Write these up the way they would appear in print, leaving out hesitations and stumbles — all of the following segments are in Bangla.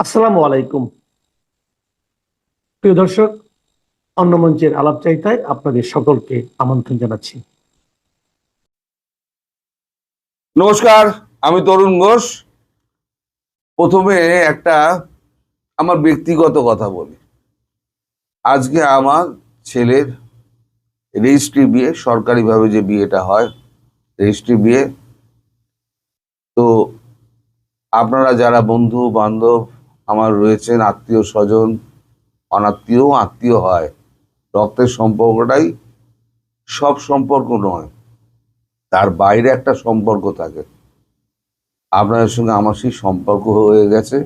আসসালামু আলাইকুম। প্রিয় দর্শক, অন্য মঞ্চের আলাপচারিতায় আপনাদের সকলকে আমন্ত্রণ জানাচ্ছি। নমস্কার, আমি তরুণ ঘোষ। প্রথমে একটা আমার ব্যক্তিগত কথা বলি। আজকে আমার ছেলের রেজিস্ট্রি বিয়ে, সরকারিভাবে যে বিয়েটা হয় রেজিস্ট্রি বিয়ে। তো আপনারা যারা বন্ধু বান্ধব আমার রয়েছেন, আত্মীয় স্বজন, অনাত্মীয় আত্মীয় হয়, রক্তের সম্পর্কটাই সব সম্পর্ক নয়, তার বাইরে একটা সম্পর্ক থাকে। আপনাদের সঙ্গে আমার সেই সম্পর্ক হয়ে গেছে,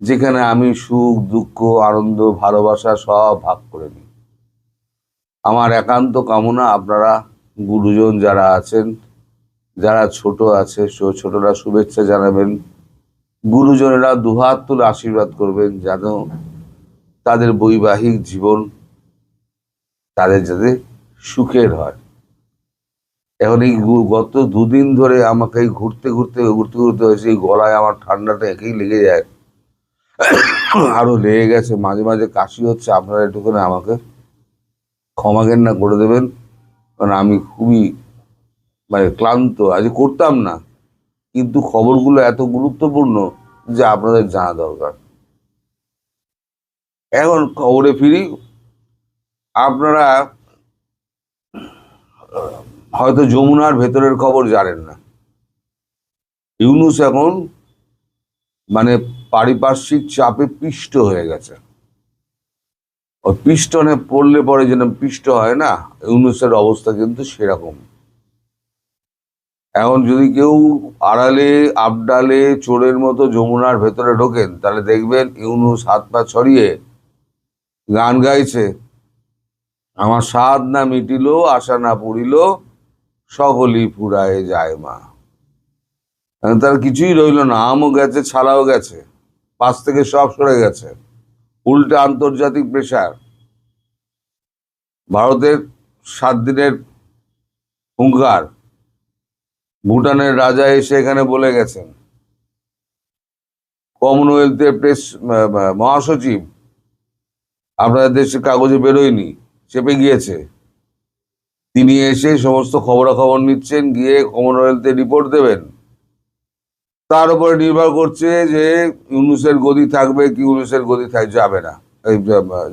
যেখানে আমি সুখ দুঃখ আনন্দ ভালোবাসা সব ভাগ করে নিই। আমার একান্ত কামনা আপনারা গুরুজন যারা আছেন, যারা ছোট আছে ছোটরা শুভেচ্ছা জানাবেন, গুরুজনেরা দুহাত তুলে আশীর্বাদ করবেন যেন তাদের বৈবাহিক জীবন তাদের যাতে সুখের হয়। এখন এই গত দুদিন ধরে আমাকে এই ঘুরতে ঘুরতে হয়েছে, এই গলায় আমার ঠান্ডাটা একেই লেগে যায়, আরো লেগে গেছে, মাঝে মাঝে কাশি হচ্ছে। আপনারা একটুখানি আমাকে ক্ষমা ঘেন্না করে দেবেন, কারণ আমি খুবই ক্লান্ত। আজ করতাম না, কিন্তু খবরগুলো এত গুরুত্বপূর্ণ যে আপনাদের জানা দরকার। এখন খবরে ফিরি। আপনারা হয়তো যমুনার ভেতরের খবর জানেন না। ইউনূস এখন পারিপার্শ্বিক চাপে পিষ্ট হয়ে গেছে। ওই পিস্টনে পড়লে পরে যেন পিষ্ট হয় না, ইউনূসের অবস্থা কিন্তু সেরকম। এখন যদি কেউ আড়ালে আবডালে চোরের মতো যমুনার ভেতরে ঢোকেন, তাহলে দেখবেন ইউনূস হাত পা ছড়িয়ে গান গাইছে, আমার স্বাদ না মিটিল আশা না পুরিল সকলই ফুরায় যায় মা। তার কিছুই রইল না, আমও গেছে ছাড়াও গেছে, পাশ থেকে সব সরে গেছে। উল্টে আন্তর্জাতিক প্রেশার, ভারতের 7 দিনের হুঙ্কার, ভুটানের রাজা এসে এখানে বলে গেছেন, কমনওয়েলথের প্রেস মহাসচিব আপনাদের দেশের কাগজে বেরোয়নি, চেপে গিয়েছে, তিনি এসে সমস্ত খবরাখবর নিচ্ছেন, গিয়ে কমনওয়েলথে রিপোর্ট দেবেন। তার উপরে নির্ভর করছে যে ইউনূসের গদি থাকবে কি ইউনূসের গদি যাবে না,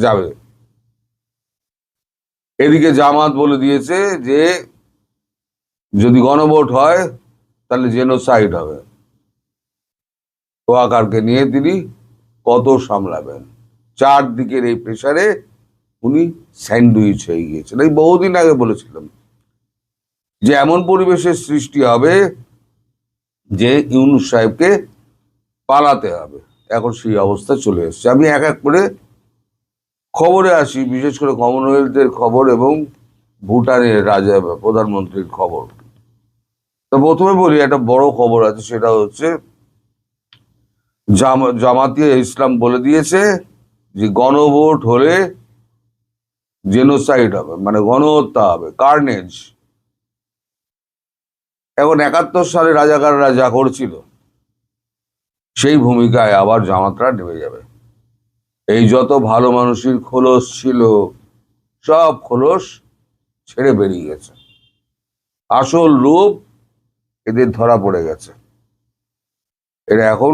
যাবে। এদিকে জামাত বলে দিয়েছে যে যদি গণভোট হয় তাহলে জেনোসাইড হবে। ওয়াকারকে নিয়ে তিনি কত সামলাবেন? চারদিকের এই প্রেসারে উনি স্যান্ডউইচ হয়ে গিয়েছেন। এই বহুদিন আগে বলেছিলাম যে এমন পরিবেশের সৃষ্টি হবে যে ইউনূস সাহেবকে পালাতে হবে। এখন সেই অবস্থা চলে এসছে। আমি এক এক করে খবরে আসি, বিশেষ করে কমনওয়েলথের খবর এবং ভুটানের রাজা প্রধানমন্ত্রীর খবর। তো প্রথমে বলি, একটা বড় খবর আছে, সেটা হচ্ছে জামাতিয়া ইসলাম বলে দিয়েছে যে গণভোট হলে জেনোসাইড হবে, গণহত্যা হবে, কার্নেজ। এখন 71 সালে রাজাকাররা যা করছিল সেই ভূমিকায় আবার জামাতরা নেমে যাবে। এই যত ভালো মানুষের খোলস ছিল সব খোলস ছেড়ে বেরিয়ে গেছে, আসল রূপ এদের ধরা পড়ে গেছে। এরা এখন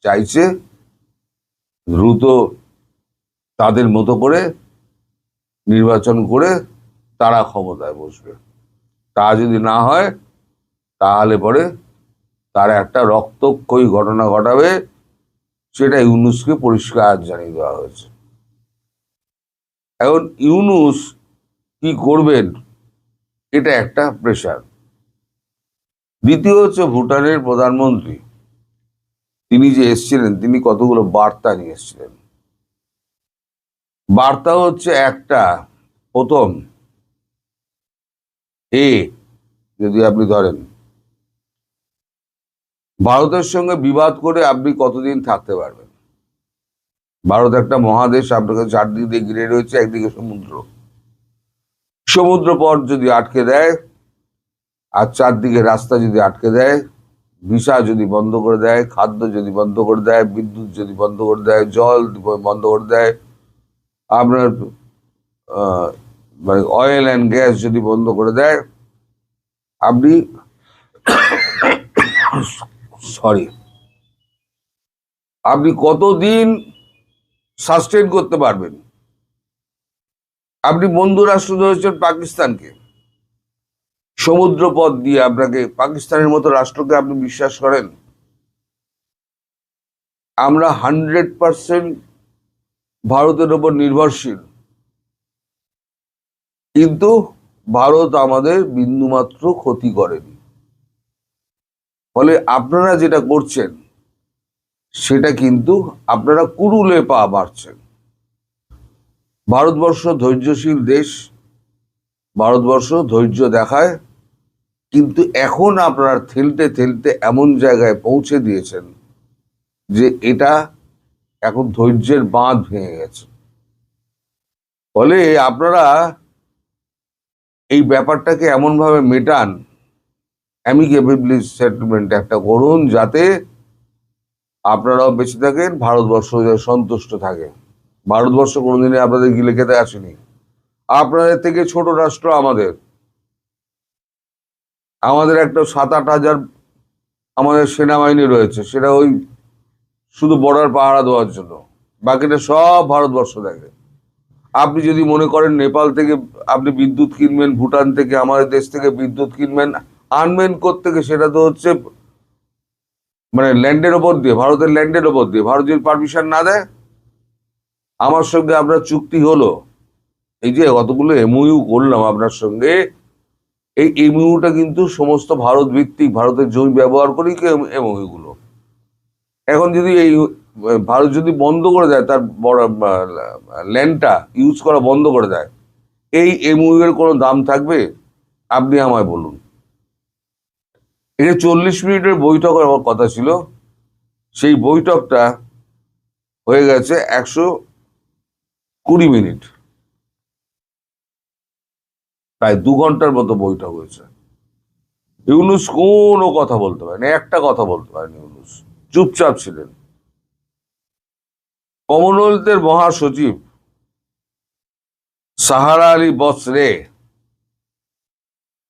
চাইছে দ্রুত তাদের মতো করে নির্বাচন করে তারা ক্ষমতায় বসবে। তা যদি না হয় তাহলে পরে তারা একটা রক্তক্ষয়ী ঘটনা ঘটাবে, সেটা ইউনূসকে পরিষ্কার জানিয়ে দেওয়া হয়েছে। এখন ইউনূস কি করবেন, এটা একটা প্রেশার। দ্বিতীয় হচ্ছে ভুটানের প্রধানমন্ত্রী, তিনি যে এসছিলেন, তিনি কতগুলো বার্তা নিয়ে এসছিলেন। বার্তা হচ্ছে একটা, প্রথম যদি আপনি ধরেন ভারতের সঙ্গে বিবাদ করে আপনি কতদিন থাকতে পারবেন? ভারত একটা মহাদেশ, আপনাকে চারদিক দিয়ে ঘিরে রয়েছে, একদিকে সমুদ্র পথ যদি আটকে দেয় আর চারদিকে রাস্তা যদি আটকে দেয়, ভিসা যদি বন্ধ করে দেয়, খাদ্য যদি বন্ধ করে দেয়, বিদ্যুৎ যদি বন্ধ করে দেয়, জল বন্ধ করে দেয়, আপনার মানে অয়েল অ্যান্ড গ্যাস যদি বন্ধ করে দেয়, আপনি সরি আপনি কতদিন সাস্টেন করতে পারবেন? আপনি বন্ধু রাষ্ট্র ধরেছেন পাকিস্তানকে, সমুদ্র পথ দিয়ে আপনাকে, পাকিস্তানের মতো রাষ্ট্রকে আপনি বিশ্বাস করেন? আমরা 100% ভারতের উপর নির্ভরশীল, কিন্তু ভারত আমাদের বিন্দুমাত্র ক্ষতি করেনি। ফলে আপনারা যেটা করছেন সেটা কিন্তু আপনারা কুড়ুলে পা বাড়ছেন। ভারতবর্ষ ধৈর্যশীল দেশ, ভারতবর্ষ ধৈর্য দেখায়, কিন্তু এখন আপনারা ঠেলতে ঠেলতে এমন জায়গায় পৌঁছে দিয়েছেন যে এটা এখন ধৈর্যের বাঁধ ভেঙে গেছে। ফলে আপনারা এই ব্যাপারটাকে এমন ভাবে মেটান, অ্যামিকেবলি সেটেলমেন্ট একটা করুন, যাতে আপনারাও বেঁচে থাকেন, ভারতবর্ষ সন্তুষ্ট থাকে। ভারতবর্ষ কোনোদিনই আপনাদের গিলে খেতে আসেনি। আপনাদের থেকে ছোট রাষ্ট্র আমাদের একটা 7-8 হাজার আমাদের সেনাবাহিনী রয়েছে, সেটা ওই শুধু বর্ডার পাহারা দেওয়ার জন্য, বাকিটা সব ভারতবর্ষ দেখে। আপনি যদি মনে করেন নেপাল থেকে আপনি বিদ্যুৎ কিনবেন, ভুটান থেকে, আমাদের দেশ থেকে বিদ্যুৎ কিনবেন, আনবেন কোত্থেকে? সেটা তো হচ্ছে মানে ল্যান্ডের ওপর দিয়ে, ভারতের ল্যান্ডের ওপর দিয়ে। ভারত যদি পারমিশন না দেয়, আমার সঙ্গে আপনার চুক্তি হলো, এই যে কতগুলো এমওইউ করলাম আপনার সঙ্গে, এই এমওইউটা কিন্তু সমস্ত ভারত ভিত্তিক, ভারতের জমি ব্যবহার করেই এমওইউ গুলো। এখন যদি এই ভারত যদি বন্ধ করে দেয়, তার বড় ল্যান্ডটা ইউজ করা বন্ধ করে দেয়, এই এমওইউ এর কোনো দাম থাকবে? আপনি আমায় বলুন। এটা 40 মিনিটের বৈঠক হওয়ার কথা ছিল, সেই বৈঠকটা হয়ে গেছে 120 মিনিট, প্রায় 2 ঘন্টার মতো বৈঠক হয়েছে। ইউনূস কোনো কথা বলতে পারেনি, একটা কথা বলতে পারেনি ইউনূস, চুপচাপ ছিলেন। কমনওয়েলথের মহাসচিব সাহারা আলী বসরে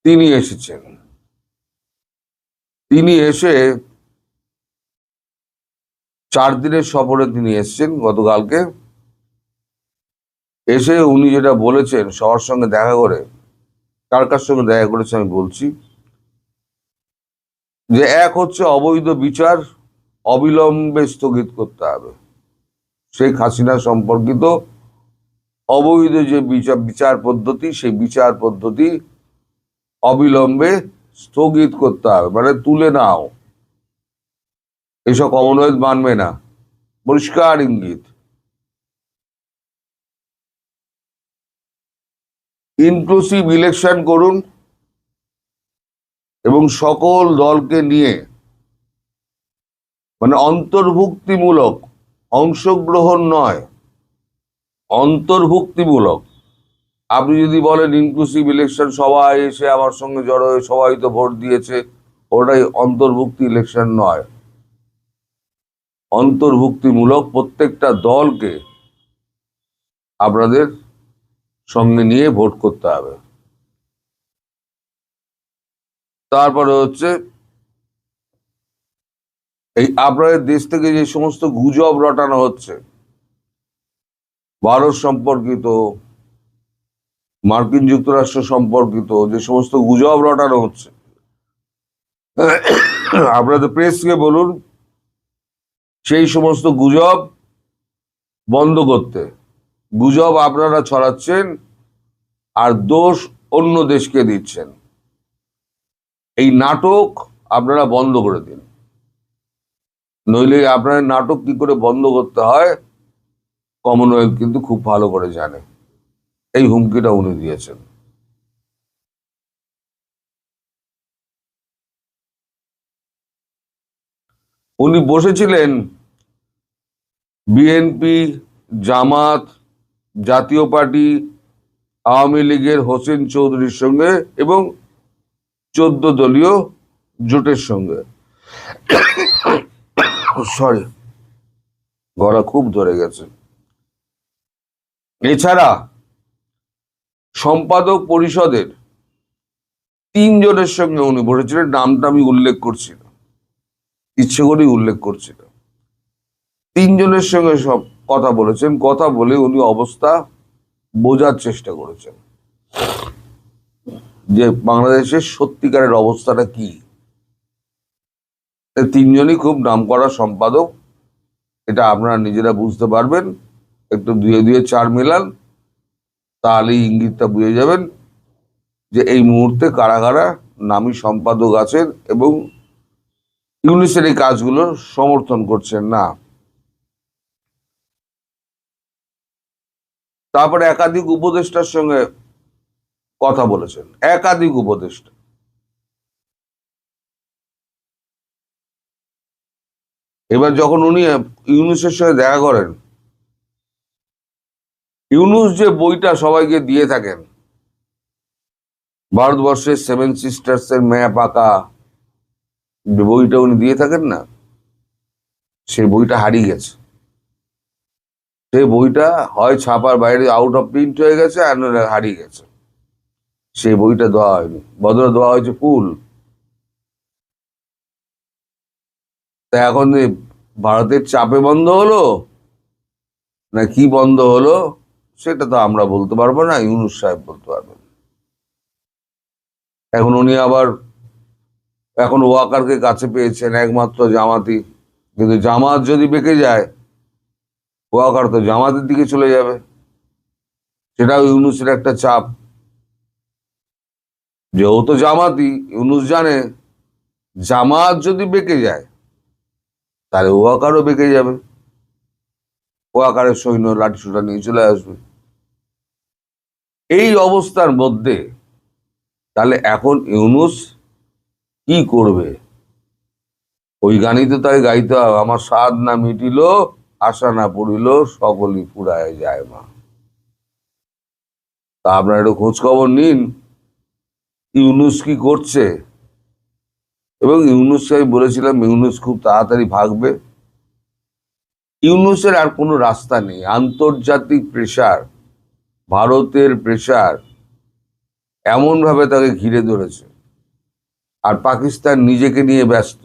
তিনি এসেছেন। তিনি এসে 4 দিনের সফরে তিনি এসেছেন গতকালকে। এসে উনি যেটা বলেছেন সবার সঙ্গে দেখা করে, কার কার সঙ্গে দেখা করেছে আমি বলছি, যে এক হচ্ছে অবৈধ বিচার অবিলম্বে স্থগিত করতে হবে। শেখ হাসিনা সম্পর্কিত অবৈধ যে বিচার পদ্ধতি, সেই বিচার পদ্ধতি অবিলম্বে স্থগিত করতে হবে, মানে তুলে নাও। এসব কমনওয়েলথ মানবে না, পরিষ্কার ইঙ্গিত। ইনক্লুসিভ ইলেকশন করুন এবং সকল দলকে নিয়ে, মানে অন্তর্ভুক্তিমূলক, অংশগ্রহণ নয়, অন্তর্ভুক্তিমূলক। আপনি যদি বলেন ইনক্লুসিভ ইলেকশন, সবাই এসে আমার সঙ্গে জড়ো হয়ে সবাই তো ভোট দিয়েছে, ওটাই অন্তর্ভুক্তি ইলেকশন নয়। অন্তর্ভুক্তিমূলক, প্রত্যেকটা দলকে আপনাদের সঙ্গে নিয়ে ভোট করতে হবে। তারপরে হচ্ছে এই আপনাদের দেশ থেকে যে সমস্ত গুজব রটানো হচ্ছে, ভারত সম্পর্কিত, মার্কিন যুক্তরাষ্ট্র সম্পর্কিত যে সমস্ত গুজব রটানো হচ্ছে, আপনাদের প্রেসকে বলুন সেই সমস্ত গুজব বন্ধ করতে। গুজব আপনারা ছড়াচ্ছেন আর দোষ অন্য দেশকে দিচ্ছেন। এই নাটক আপনারা বন্ধ করে দিন, নইলে আপনার নাটক কি করে বন্ধ করতে হয় কমনওয়েলথ কিন্তু খুব ভালো করে জানে। এই হুমকিটা উনি দিয়েছেন। উনি বসেছিলেন বিএনপি, জামাত, জাতীয় পার্টি, আওয়ামী লীগের হোসেন চৌধুরীর সঙ্গে এবং 14 দলীয় জোটের সঙ্গে। সরি, গলা খুব ধরে গেছে। এছাড়া সম্পাদক পরিষদের 3 জনের সঙ্গে উনি বসেছিলেন, নামটা আমি উল্লেখ করছি না, ইচ্ছে করেই উল্লেখ করছি না। 3 জনের সঙ্গে সব কথা বলেছেন, কথা বলে উনি অবস্থা বোঝার চেষ্টা করেছেন যে বাংলাদেশের সত্যিকারের অবস্থাটা কি। 3 জনই খুব নামকরা সম্পাদক, এটা আপনারা নিজেরা বুঝতে পারবেন। একটু 2 2 4 মেলান, তাহলেই ইঙ্গিতটা বুঝে যাবেন যে এই মুহূর্তে কারা কারা নামী সম্পাদক আছেন এবং ইউনুসের এই কাজগুলো সমর্থন করছেন না। তারপরে একাধিক উপদেষ্টার সঙ্গে কথা বলেছেন, একাধিক উপদেষ্টা। এবার যখন উনি ইউনুসের সঙ্গে দেখা করেন, ইউনুস যে বইটা সবাইকে দিয়ে থাকেন, ভারতবর্ষের 7 সিস্টার্স এর ম্যাপ আঁকা যে বইটা উনি দিয়ে থাকেন না, সেই বইটা হারিয়ে গেছে। সেই বইটা হয় ছাপার বাইরে আউট অফ প্রিন্ট হয়ে গেছে আর নইলে হারিয়ে গেছে। সেই বইটা দেওয়া হয়নি, বদলে দেওয়া হয়েছে ফুল। তা এখন ভারতের চাপে বন্ধ হলো না কি বন্ধ হলো সেটা তো আমরা বলতে পারবো না, ইউনুস সাহেব বলতে পারবেন। এখন উনি আবার এখন ওয়াকারকে কাছে পেয়েছেন, একমাত্র জামাতি। কিন্তু জামাত যদি বেঁকে যায়, ওয়াকার তো জামাতের দিকে চলে যাবে, সেটাও ইউনুসের একটা চাপ। যেহেতু জামাতি, ইউনুস জানে জামাত যদি বেঁকে যায় তাহলে ওয়াকারও বেঁকে যাবে, ওয়াকারের সৈন্য লাঠিসোঁটা নিয়ে চলে আসবে। এই অবস্থার মধ্যে তাহলে এখন ইউনুস কি করবে? ওই গানই তো তাই গাইতে হবে, আমার স্বাদ না মিটিল, আশা না পড়িল, সকলই ফুরায় যায় মা। তা আপনারা একটু খোঁজ খবর নিন ইউনুস কি করছে। এবং ইউনুসকে আমি বলেছিলাম ইউনুস খুব তাড়াতাড়ি ভাগবে। ইউনুসের আর কোনো রাস্তা নেই। আন্তর্জাতিক প্রেসার, ভারতের প্রেসার এমন ভাবে তাকে ঘিরে ধরেছে, আর পাকিস্তান নিজেকে নিয়ে ব্যস্ত।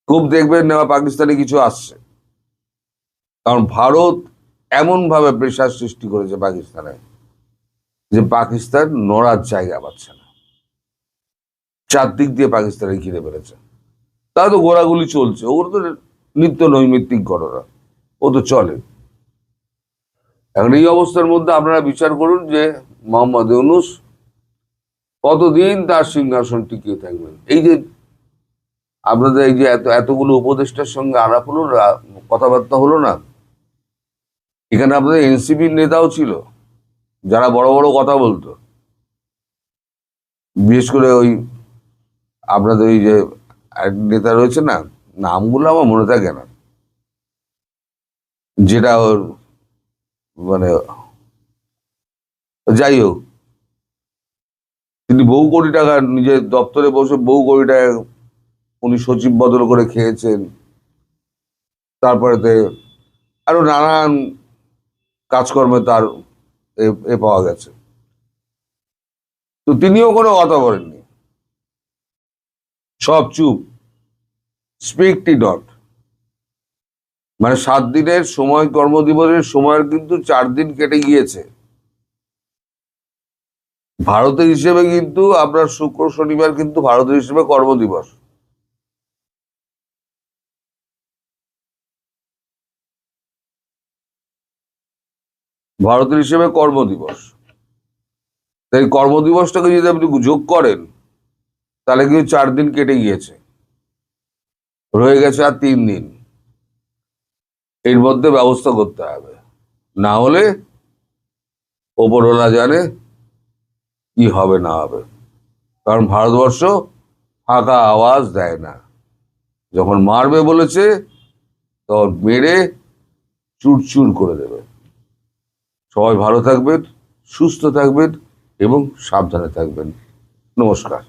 খুব দেখবেন না পাকিস্তানে কিছু আসছে, কারণ ভারত এমন ভাবে প্রেসার সৃষ্টি করেছে পাকিস্তানে যে পাকিস্তান নড়ার জায়গা পাচ্ছে না, চারদিক দিয়ে পাকিস্তানে ঘিরে ফেলেছে। তা তো গোড়াগুলি চলছে, ওগুলো তো নিত্য নৈমিত্তিক ঘটনা, ও তো চলে। এখন এই অবস্থার মধ্যে আপনারা বিচার করুন যে মোহাম্মদ ইউনুস কতদিন তার সিংহাসন টিকিয়ে থাকবেন। এই যে আপনাদের এই যে এতগুলো উপদেষ্টার সঙ্গে আলাপ হলো না, কথাবার্তা হলো না, এখানে আপনাদের এনসিপির নেতাও ছিল যারা বড় বড় কথা বলতো। বিশেষ করে ওই আপনাদের ওই যে এক নেতা রয়েছে না, নামগুলো আমার মনে থাকে না, যেটা ওর মানে যাই হোক, তিনি বহু কোটি টাকা নিজের দপ্তরে বসে বহু কোটি টাকা উনি সচিব বদল করে খেয়েছেন। তারপরেতে আরো নানান কাজকর্মে তার এ পাওয়া গেছে। তো তিনিও কোনো কথা বলেননি, সব চুপ, স্পিকটি নট। মানে 7 দিনের সময়, কর্মদিবসের সময়ের কিন্তু 4 দিন কেটে গিয়েছে। ভারতের হিসেবে কিন্তু আপনার শুক্র শনিবার কিন্তু ভারতের হিসেবে কর্মদিবস। ভারতের হিসেবে কর্মদিবস, তাই কর্মদিবসটাকে যদি আপনি যোগ করেন তাহলে কিন্তু 4 দিন কেটে গিয়েছে, রয়ে গেছে আর 3 দিন। এর মধ্যে ব্যবস্থা করতে হবে, না হলে ওপরওয়ালা জানে কি হবে না হবে। কারণ ভারতবর্ষ ফাঁকা আওয়াজ দেয় না, যখন মারবে বলেছে তখন মেরে চুরচুর করে দেবে। সবাই ভালো থাকবেন, সুস্থ থাকবেন এবং সাবধানে থাকবেন। নমস্কার।